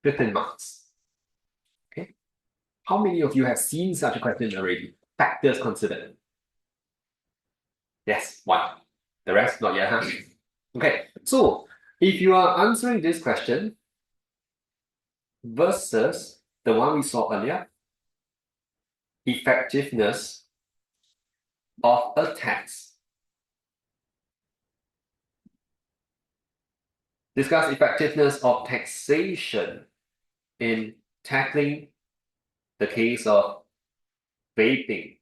15 marks. Okay. How many of you have seen such a question already? Factors considered. Yes, one. The rest, not yet, huh? Okay, so if you are answering this question versus the one we saw earlier, effectiveness of a tax. Discuss effectiveness of taxation in tackling the case of vaping.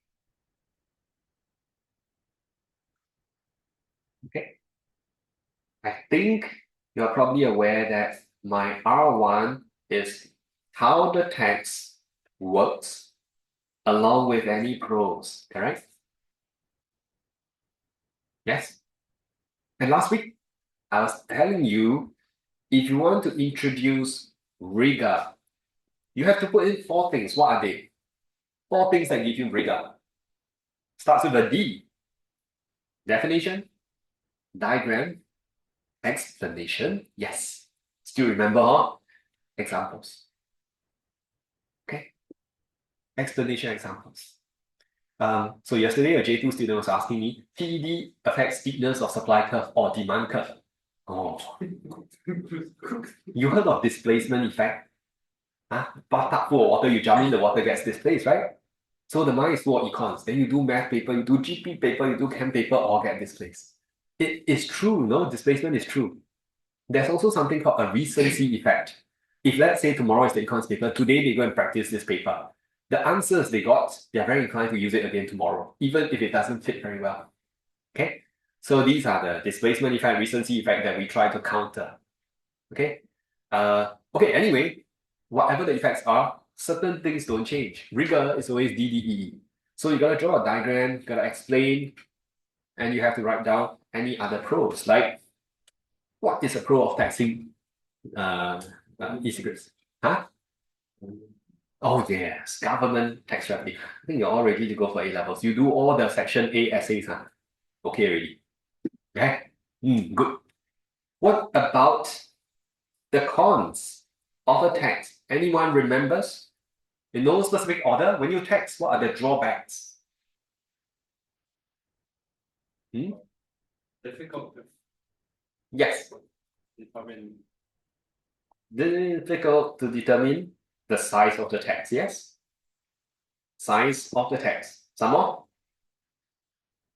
Okay. I think you're probably aware that my R1 is how the tax works along with any pros, correct? Yes. And last week, I was telling you, if you want to introduce rigor, you have to put in 4 things. What are they? 4 things that give you rigor. Starts with a D. Definition, diagram, explanation. Yes. Still remember, huh? Examples. Okay. Explanation examples. So yesterday a J2 student was asking me, TED affects steepness of supply curve or demand curve. Oh, you heard of displacement effect? Huh? Bathtub full of water, you jump in, the water gets displaced, right? So the mine is full of econs. Then you do math paper, you do GP paper, you do chem paper, all get displaced. It is true, no? Displacement is true. There's also something called a recency effect. If let's say tomorrow is the econs paper, today they go and practice this paper. The answers they got, they're very inclined to use it again tomorrow, even if it doesn't fit very well. Okay? So these are the displacement effect, recency effect that we try to counter. Okay? Okay, anyway, whatever the effects are, certain things don't change. Rigor is always DDE. So you gotta draw a diagram, you gotta explain, and you have to write down any other pros, like what is a pro of taxing e-cigarettes? Huh? Oh yes, government tax revenue. I think you're all ready to go for A levels. You do all the section A essays, huh? Okay, already. Okay? Good. What about the cons of a tax? Anyone remembers? In no specific order, when you tax, what are the drawbacks? Difficult to Yes, determine. difficult to determine the size of the tax, yes? Size of the tax. Some more?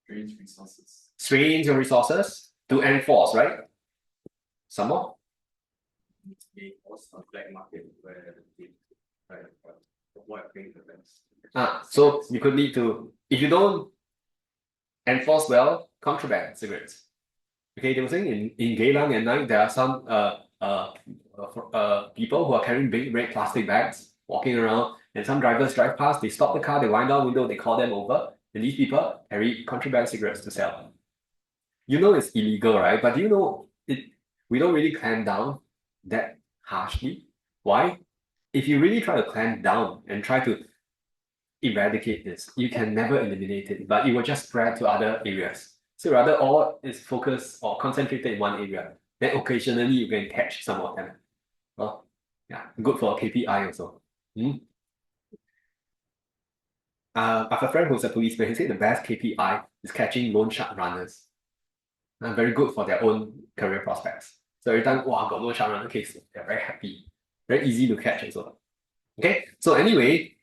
Strange resources. Strains your resources to enforce, right? Some more? May also a black market where they try to avoid paying the tax. So you could lead to, if you don't enforce well, contraband cigarettes. Okay, they were saying in Geylang at night, there are some people who are carrying big red plastic bags walking around, and some drivers drive past, they stop the car, they wind down window, they call them over, and these people carry contraband cigarettes to sell. You know it's illegal, right? But do you know we don't really clamp down that harshly. Why? If you really try to clamp down and try to eradicate this, you can never eliminate it, but it will just spread to other areas. So rather all is focused or concentrated in one area. Then occasionally you can catch some of them. Well, yeah, good for KPI also. I have a friend who's a policeman. He said the best KPI is catching loan shark runners. Very good for their own career prospects. So every time, wow, got loan shark runner case, they're very happy. Very easy to catch also. Okay, so anyway,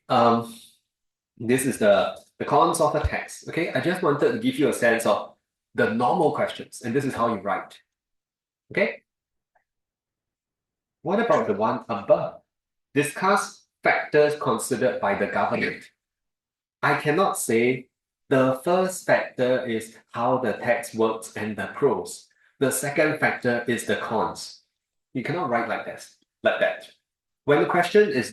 this is the cons of a tax. Okay, I just wanted to give you a sense of the normal questions, and this is how you write. Okay. What about the one above? Discuss factors considered by the government. I cannot say the first factor is how the tax works and the pros. The second factor is the cons. You cannot write like this, like that. When the question is